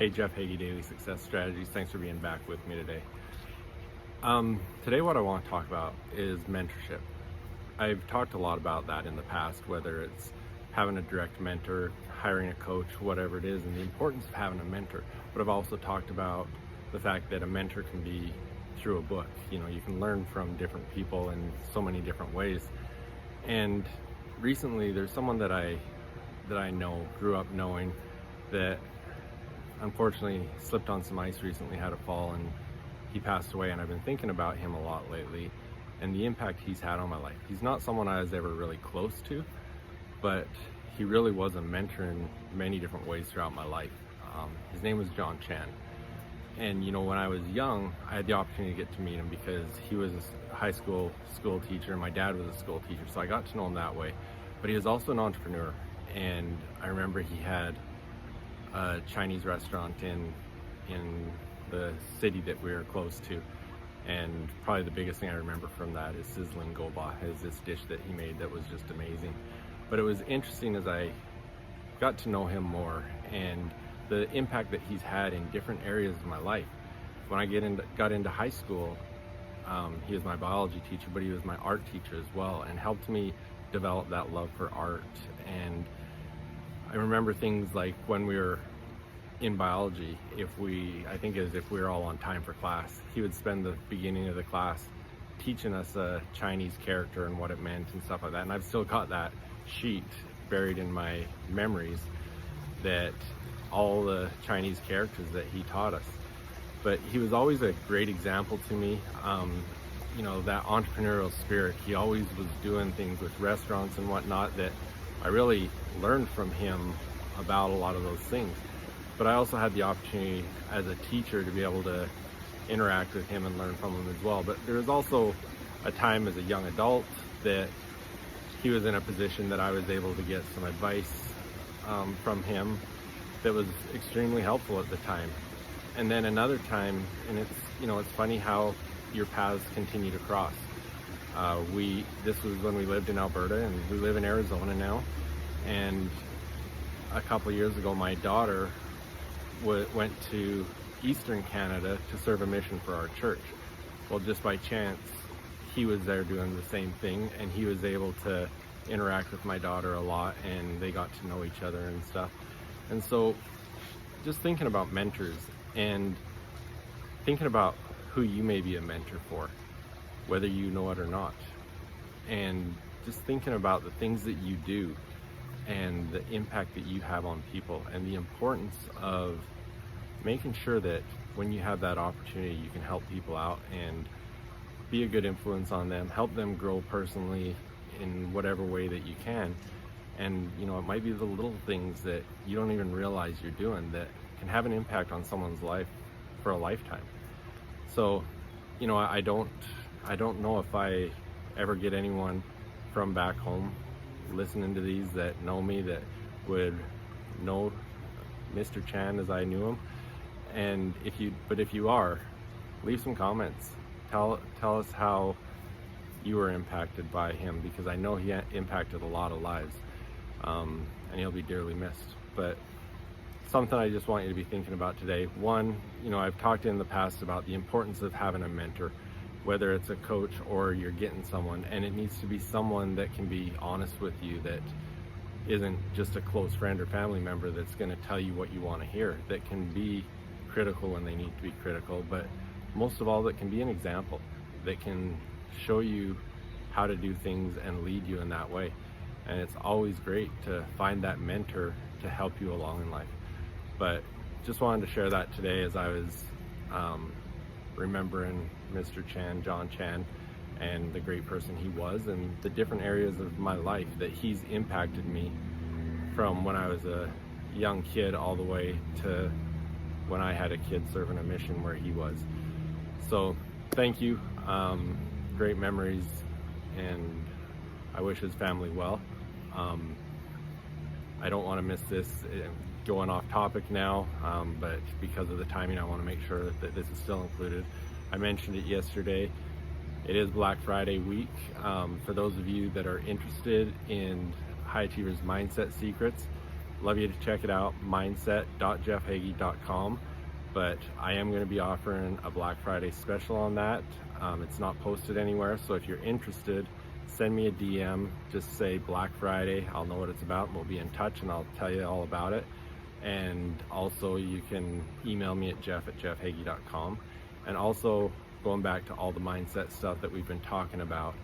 Hey, Jeff Heggie, Daily Success Strategies. Thanks for being back with me today. Today what I want to talk about is mentorship. I've talked a lot about that in the past, whether it's having a direct mentor, hiring a coach, whatever it is, and the importance of having a mentor. But I've also talked about the fact that a mentor can be through a book. You can learn from different people in so many different ways. And recently there's someone that I know, grew up knowing, that unfortunately slipped on some ice recently, had a fall, and he passed away. And I've been thinking about him a lot lately and the impact he's had on my life. He's not someone I was ever really close to, but he really was a mentor in many different ways throughout my life. His name was John Chan. And when I was young, I had the opportunity to get to meet him because he was a high school teacher and my dad was a school teacher, so I got to know him that way. But he was also an entrepreneur, and I remember he had a Chinese restaurant in the city that we were close to, and probably the biggest thing I remember from that is sizzling goba, is this dish that he made that was just amazing. But it was interesting as I got to know him more and the impact that he's had in different areas of my life. When I got into high school, he was my biology teacher, but he was my art teacher as well, and helped me develop that love for art. And I remember things like when we were in biology, if we were all on time for class, he would spend the beginning of the class teaching us a Chinese character and what it meant and stuff like that. And I've still got that sheet buried in my memories, that all the Chinese characters that he taught us. But he was always a great example to me. That entrepreneurial spirit, he always was doing things with restaurants and whatnot that I really learned from him about a lot of those things. But I also had the opportunity as a teacher to be able to interact with him and learn from him as well. But there was also a time as a young adult that he was in a position that I was able to get some advice from him that was extremely helpful at the time. And then another time, and it's funny how your paths continue to cross. This was when we lived in Alberta, and we live in Arizona now. And a couple years ago, my daughter went to Eastern Canada to serve a mission for our church. Well, just by chance, he was there doing the same thing, and he was able to interact with my daughter a lot, and they got to know each other and stuff. And so just thinking about mentors and thinking about who you may be a mentor for, whether you know it or not, and just thinking about the things that you do and the impact that you have on people, and the importance of making sure that when you have that opportunity, you can help people out and be a good influence on them, help them grow personally in whatever way that you can. And it might be the little things that you don't even realize you're doing that can have an impact on someone's life for a lifetime. So I don't know if I ever get anyone from back home listening to these that know me, that would know Mr. Chan as I knew him. And if you are, leave some comments. Tell us how you were impacted by him, because I know he impacted a lot of lives, and he'll be dearly missed. But something I just want you to be thinking about today. One, I've talked in the past about the importance of having a mentor, whether it's a coach or you're getting someone, and it needs to be someone that can be honest with you, that isn't just a close friend or family member that's going to tell you what you want to hear, that can be critical when they need to be critical, but most of all, that can be an example, that can show you how to do things and lead you in that way. And it's always great to find that mentor to help you along in life. But just wanted to share that today as I was remembering Mr. Chan, John Chan, and the great person he was, and the different areas of my life that he's impacted me, from when I was a young kid all the way to when I had a kid serving a mission where he was. So thank you. Great memories, and I wish his family well. I don't want to miss this going off topic now, but because of the timing, I want to make sure that this is still included. I mentioned it yesterday. It is Black Friday week. For those of you that are interested in High Achievers Mindset Secrets, love you to check it out, mindset.jeffheggie.com. But I am going to be offering a Black Friday special on that. It's not posted anywhere, so if you're interested, send me a DM, just say Black Friday, I'll know what it's about, and we'll be in touch and I'll tell you all about it. And also you can email me at jeff@jeffheggie.com. And also, going back to all the mindset stuff that we've been talking about,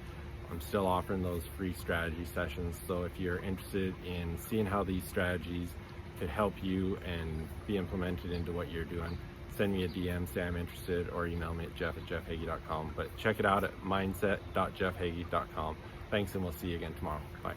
I'm still offering those free strategy sessions. So if you're interested in seeing how these strategies could help you and be implemented into what you're doing, send me a DM, say I'm interested, or email me at jeff@jeffheggie.com. But check it out at mindset.jeffheggie.com. Thanks, and we'll see you again tomorrow. Bye.